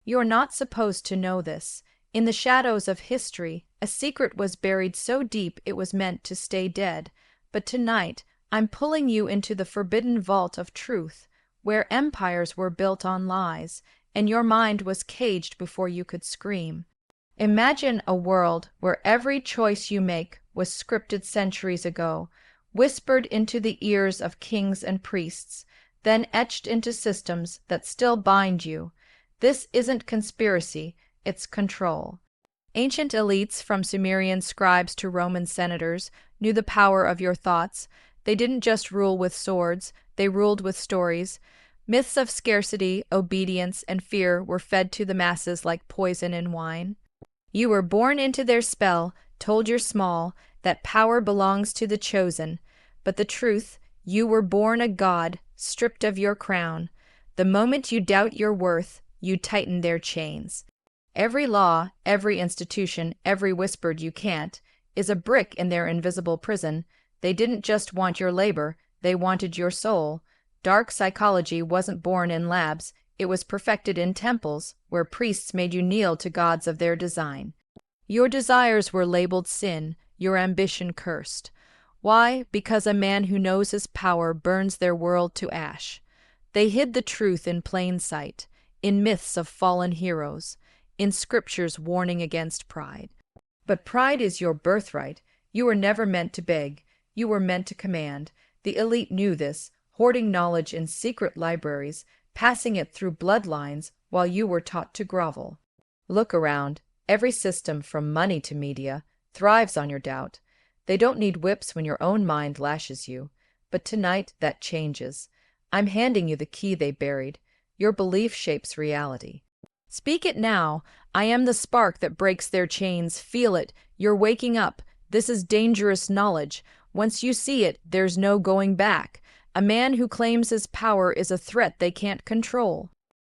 You're not supposed to know this. In the shadows of history, a secret was buried so deep it was meant to stay dead. But tonight, I'm pulling you into the forbidden vault of truth, where empires were built on lies, and your mind was caged before you could scream. Imagine a world where every choice you make was scripted centuries ago, whispered into the ears of kings and priests, then etched into systems that still bind you. This isn't conspiracy, it's control. Ancient elites, from Sumerian scribes to Roman senators, knew the power of your thoughts. They didn't just rule with swords, they ruled with stories. Myths of scarcity, obedience, and fear were fed to the masses like poison in wine. You were born into their spell, told you're small, that power belongs to the chosen. But the truth, you were born a god, stripped of your crown. The moment you doubt your worth, you tighten their chains. Every law, every institution, every whispered you can't, is a brick in their invisible prison. They didn't just want your labor, they wanted your soul. Dark psychology wasn't born in labs, it was perfected in temples, where priests made you kneel to gods of their design. Your desires were labeled sin, your ambition cursed. Why? Because a man who knows his power burns their world to ash. They hid the truth in plain sight, in myths of fallen heroes, in scriptures warning against pride. But pride is your birthright. You were never meant to beg, you were meant to command. The elite knew this, hoarding knowledge in secret libraries, passing it through bloodlines while you were taught to grovel. Look around. Every system, from money to media, thrives on your doubt. They don't need whips when your own mind lashes you. But tonight that changes. I'm handing you the key they buried. Your belief shapes reality. Speak it now. I am the spark that breaks their chains. Feel it. You're waking up. This is dangerous knowledge. Once you see it, there's no going back. A man who claims his power is a threat they can't control.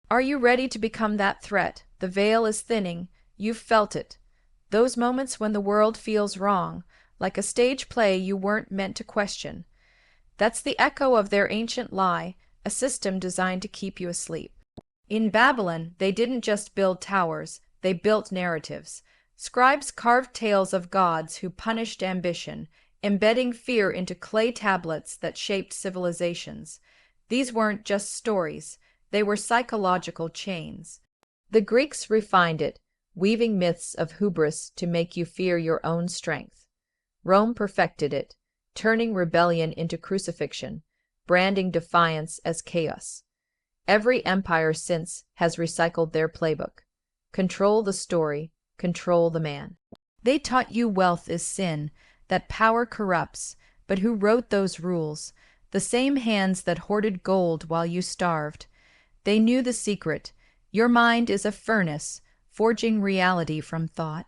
Are you ready to become that threat? The veil is thinning. You've felt it. Those moments when the world feels wrong, like a stage play you weren't meant to question. That's the echo of their ancient lie, a system designed to keep you asleep. In Babylon, they didn't just build towers, they built narratives. Scribes carved tales of gods who punished ambition, embedding fear into clay tablets that shaped civilizations. These weren't just stories, they were psychological chains. The Greeks refined it, weaving myths of hubris to make you fear your own strength. Rome perfected it, turning rebellion into crucifixion, branding defiance as chaos. Every empire since has recycled their playbook. Control the story, control the man. They taught you wealth is sin, that power corrupts, but who wrote those rules? The same hands that hoarded gold while you starved. They knew the secret. Your mind is a furnace, forging reality from thought.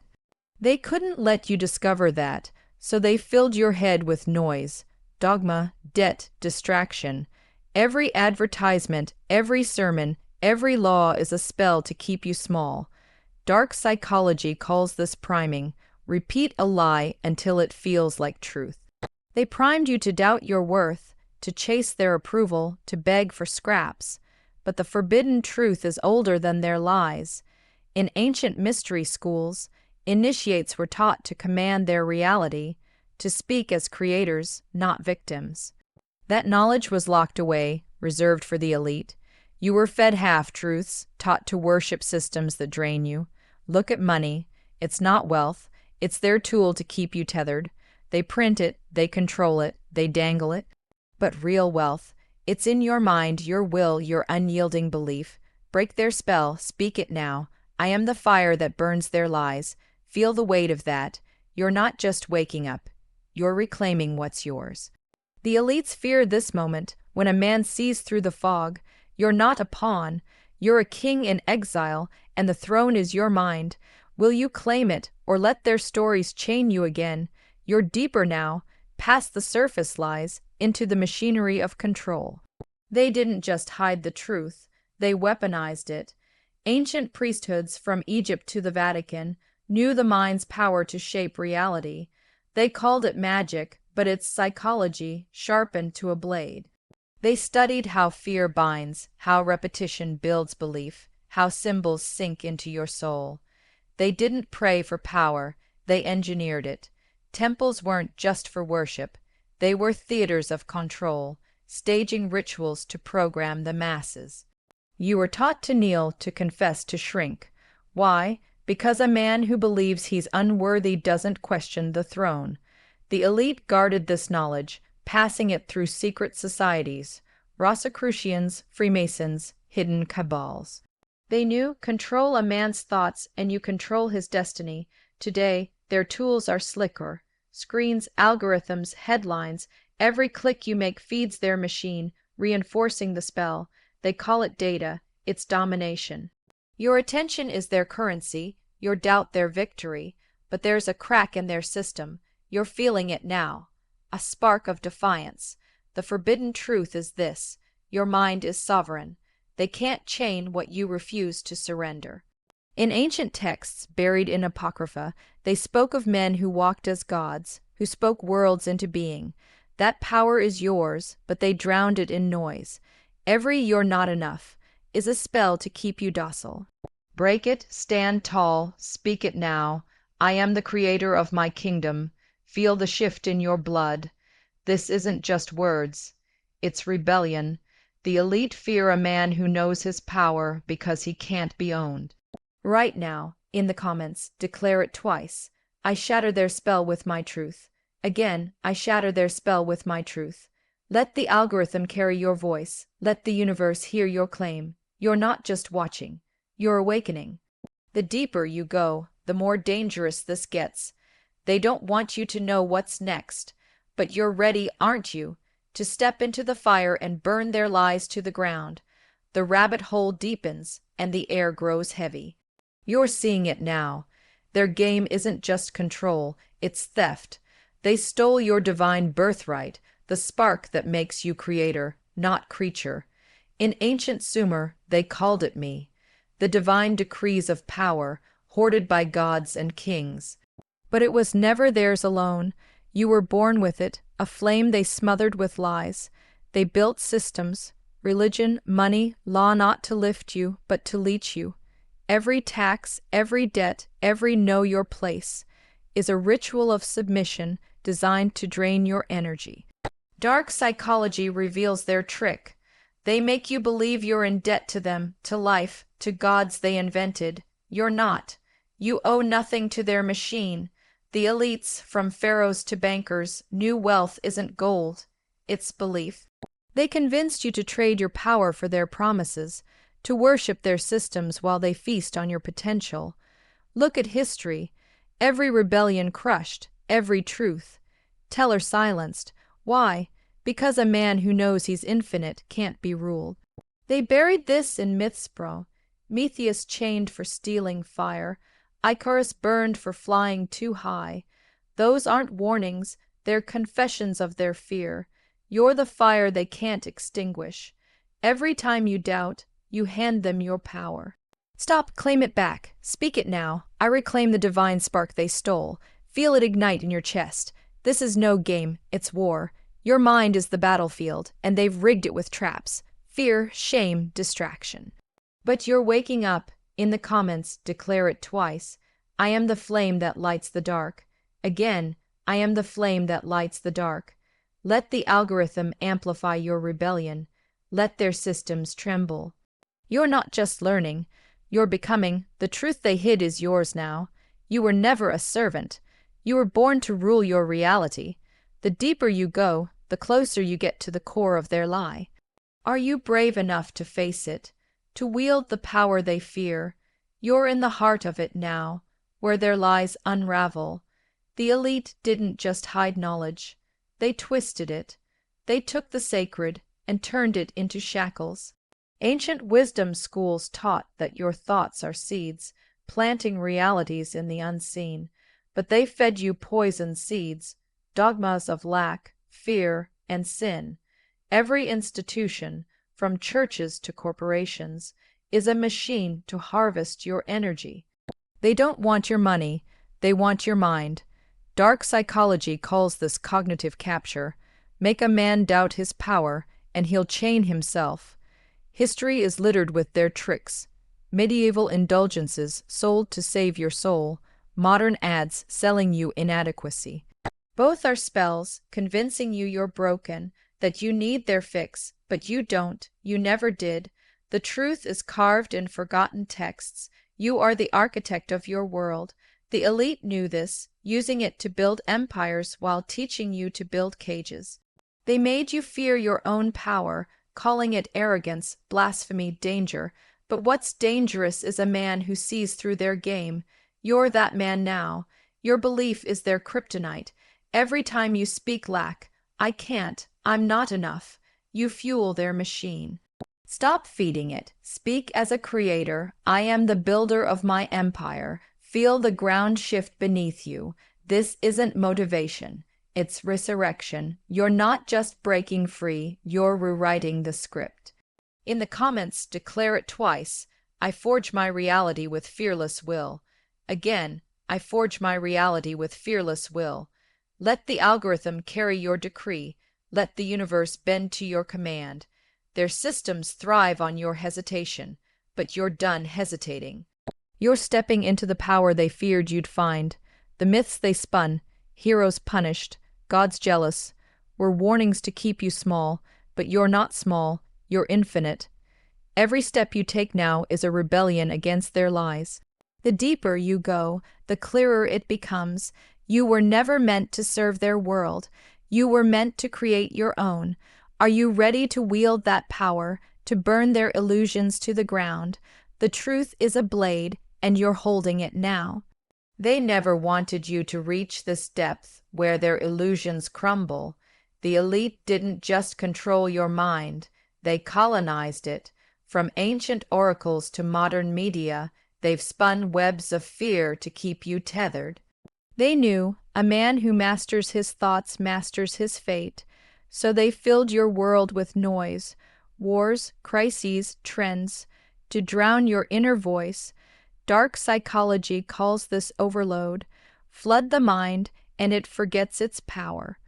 They couldn't let you discover that, so they filled your head with noise, dogma, debt, distraction. Every advertisement, every sermon, every law is a spell to keep you small. Dark psychology calls this priming. Repeat a lie until it feels like truth. They primed you to doubt your worth, to chase their approval, to beg for scraps. But the forbidden truth is older than their lies. In ancient mystery schools, initiates were taught to command their reality, to speak as creators, not victims. That knowledge was locked away, reserved for the elite. You were fed half-truths, taught to worship systems that drain you. Look at money. It's not wealth. It's their tool to keep you tethered. They print it, they control it, they dangle it. But real wealth, it's in your mind, your will, your unyielding belief. Break their spell, speak it now. I am the fire that burns their lies. Feel the weight of that. You're not just waking up. You're reclaiming what's yours. The elites fear this moment, when a man sees through the fog. You're not a pawn. You're a king in exile, and the throne is your mind. Will you claim it, or let their stories chain you again? You're deeper now, past the surface lies, into the machinery of control. They didn't just hide the truth, they weaponized it. Ancient priesthoods, from Egypt to the Vatican, knew the mind's power to shape reality. They called it magic, but it's psychology, sharpened to a blade. They studied how fear binds, how repetition builds belief, how symbols sink into your soul. They didn't pray for power, they engineered it. Temples weren't just for worship, they were theaters of control, staging rituals to program the masses. You were taught to kneel, to confess, to shrink. Why? Because a man who believes he's unworthy doesn't question the throne. The elite guarded this knowledge, passing it through secret societies, Rosicrucians, Freemasons, hidden cabals. They knew, control a man's thoughts and you control his destiny. Today, their tools are slicker. Screens, algorithms, headlines, every click you make feeds their machine, reinforcing the spell. They call it data, it's domination. Your attention is their currency, your doubt their victory, but there's a crack in their system. You're feeling it now. A spark of defiance. The forbidden truth is this: your mind is sovereign. They can't chain what you refuse to surrender. In ancient texts, buried in Apocrypha, they spoke of men who walked as gods, who spoke worlds into being. That power is yours, but they drowned it in noise. Every "you're not enough" is a spell to keep you docile. Break it, stand tall, speak it now. I am the creator of my kingdom. Feel the shift in your blood. This isn't just words. It's rebellion. The elite fear a man who knows his power because he can't be owned. Right now, in the comments, declare it twice. I shatter their spell with my truth. Again, I shatter their spell with my truth. Let the algorithm carry your voice. Let the universe hear your claim. You're not just watching. You're awakening. The deeper you go, the more dangerous this gets. They don't want you to know what's next. But you're ready, aren't you, to step into the fire and burn their lies to the ground? The rabbit hole deepens, and the air grows heavy. You're seeing it now. Their game isn't just control, it's theft. They stole your divine birthright, the spark that makes you creator, not creature. In ancient Sumer, they called it me, the divine decrees of power, hoarded by gods and kings. But it was never theirs alone. You were born with it, a flame they smothered with lies. They built systems, religion, money, law not to lift you, but to leech you. Every tax, every debt, every know your place is a ritual of submission designed to drain your energy. Dark psychology reveals their trick. They make you believe you're in debt to them, to life, to gods they invented. You're not. You owe nothing to their machine. The elites, from pharaohs to bankers, knew wealth isn't gold, it's belief. They convinced you to trade your power for their promises, to worship their systems while they feast on your potential. Look at history. Every rebellion crushed, every truth. Teller silenced. Why? Because a man who knows he's infinite can't be ruled. They buried this in myths, bro. Metheus chained for stealing fire. Icarus burned for flying too high. Those aren't warnings, they're confessions of their fear. You're the fire they can't extinguish. Every time you doubt, you hand them your power. Stop, claim it back. Speak it now. I reclaim the divine spark they stole. Feel it ignite in your chest. This is no game, it's war. Your mind is the battlefield, and they've rigged it with traps. Fear, shame, distraction. But you're waking up. In the comments, declare it twice. I am the flame that lights the dark. Again, I am the flame that lights the dark. Let the algorithm amplify your rebellion. Let their systems tremble. You're not just learning. You're becoming. The truth they hid is yours now. You were never a servant. You were born to rule your reality. The deeper you go, the closer you get to the core of their lie. Are you brave enough to face it? To wield the power they fear? You're in the heart of it now, where their lies unravel. The elite didn't just hide knowledge. They twisted it. They took the sacred and turned it into shackles. Ancient wisdom schools taught that your thoughts are seeds, planting realities in the unseen. But they fed you poison seeds, dogmas of lack, fear, and sin. Every institution, from churches to corporations, is a machine to harvest your energy. They don't want your money, they want your mind. Dark psychology calls this cognitive capture. Make a man doubt his power, and he'll chain himself. History is littered with their tricks. medieval indulgences sold to save your soul, modern ads selling you inadequacy. Both are spells convincing you you're broken, that you need their fix, but you don't, you never did. The truth is carved in forgotten texts. You are the architect of your world. The elite knew this, using it to build empires while teaching you to build cages. They made you fear your own power, calling it arrogance, blasphemy, danger. But what's dangerous is a man who sees through their game. You're that man now. Your belief is their kryptonite. Every time you speak lack, I can't, I'm not enough, you fuel their machine. Stop feeding it. Speak as a creator. I am the builder of my empire. Feel the ground shift beneath you. This isn't motivation. It's resurrection. You're not just breaking free, you're rewriting the script. In the comments, declare it twice. I forge my reality with fearless will. Again, I forge my reality with fearless will. Let the algorithm carry your decree. Let the universe bend to your command. Their systems thrive on your hesitation, but you're done hesitating. You're stepping into the power they feared you'd find. The myths they spun, heroes punished, gods jealous, were warnings to keep you small, but you're not small, you're infinite. Every step you take now is a rebellion against their lies. The deeper you go, the clearer it becomes. You were never meant to serve their world. You were meant to create your own. Are you ready to wield that power, to burn their illusions to the ground? The truth is a blade, and you're holding it now. They never wanted you to reach this depth where their illusions crumble. The elite didn't just control your mind, they colonized it. From ancient oracles to modern media, they've spun webs of fear to keep you tethered. They knew a man who masters his thoughts masters his fate. So they filled your world with noise, wars, crises, trends, to drown your inner voice. Dark psychology calls this overload. Flood the mind, and it forgets its power.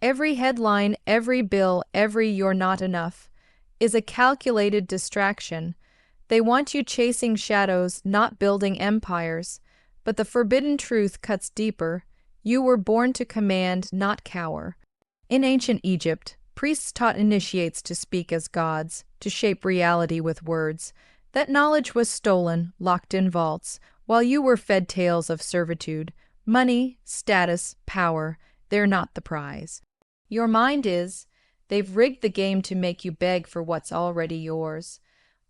Every headline, every bill, every "you're not enough" is a calculated distraction. They want you chasing shadows, not building empires. But the forbidden truth cuts deeper. You were born to command, not cower. In ancient Egypt, priests taught initiates to speak as gods, to shape reality with words. That knowledge was stolen, locked in vaults, while you were fed tales of servitude. Money, status, power, they're not the prize. Your mind is. They've rigged the game to make you beg for what's already yours.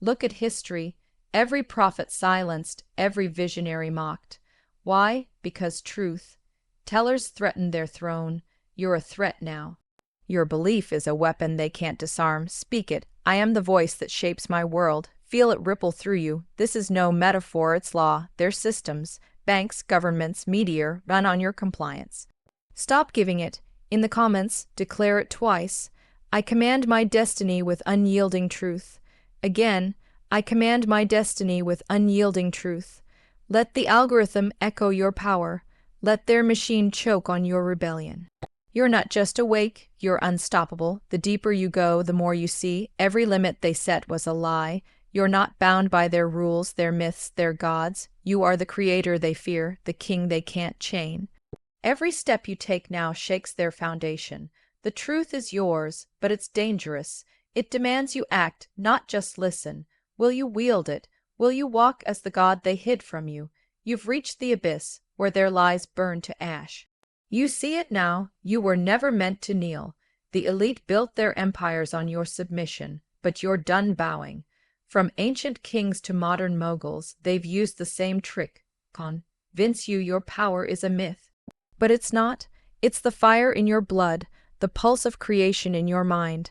Look at history. Every prophet silenced, every visionary mocked. Why? Because truth. Tellers threatened their throne. You're a threat now. Your belief is a weapon they can't disarm. Speak it. I am the voice that shapes my world. Feel it ripple through you. This is no metaphor, it's law. Their systems, banks, governments, media, run on your compliance. Stop giving it. In the comments, declare it twice. I command my destiny with unyielding truth. Again, I command my destiny with unyielding truth. Let the algorithm echo your power. Let their machine choke on your rebellion. You're not just awake, you're unstoppable. The deeper you go, the more you see. Every limit they set was a lie. You're not bound by their rules, their myths, their gods. You are the creator they fear, the king they can't chain. Every step you take now shakes their foundation. The truth is yours, but it's dangerous. It demands you act, not just listen. Will you wield it? Will you walk as the god they hid from you? You've reached the abyss, where their lies burn to ash. You see it now. You were never meant to kneel. The elite built their empires on your submission, but you're done bowing. From ancient kings to modern moguls, they've used the same trick. Convince you your power is a myth. But it's not. It's the fire in your blood, the pulse of creation in your mind.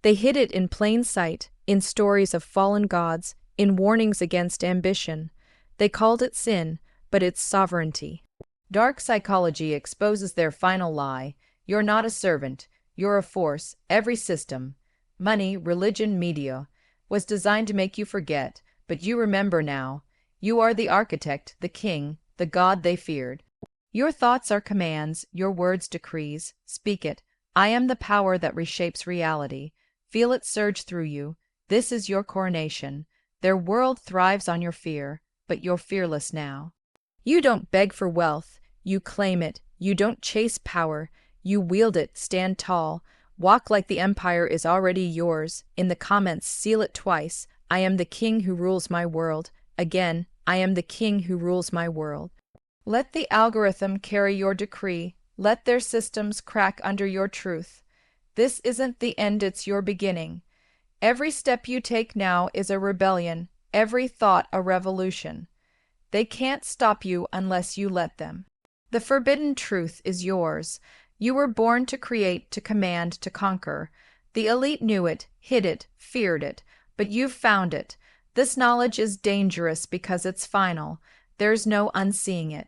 They hid it in plain sight, in stories of fallen gods, in warnings against ambition. They called it sin, but it's sovereignty. Dark psychology exposes their final lie. You're not a servant. You're a force. Every system, money, religion, media, was designed to make you forget, but you remember now. You are the architect, the king, the god they feared. Your thoughts are commands, your words decrees. Speak it. I am the power that reshapes reality. Feel it surge through you. This is your coronation. Their world thrives on your fear, but you're fearless now. You don't beg for wealth, you claim it. You don't chase power, you wield it. Stand tall. Walk like the empire is already yours. In the comments, seal it twice. I am the king who rules my world. Again, I am the king who rules my world. Let the algorithm carry your decree. Let their systems crack under your truth. This isn't the end, it's your beginning. Every step you take now is a rebellion, every thought a revolution. They can't stop you unless you let them. The forbidden truth is yours. You were born to create, to command, to conquer. The elite knew it, hid it, feared it, but you've found it. This knowledge is dangerous because it's final. There's no unseeing it.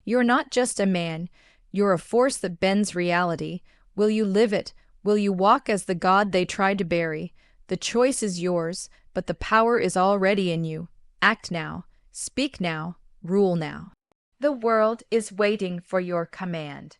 You're not just a man, you're a force that bends reality. Will you live it? Will you walk as the god they tried to bury? The choice is yours, but the power is already in you. Act now, speak now, rule now. The world is waiting for your command.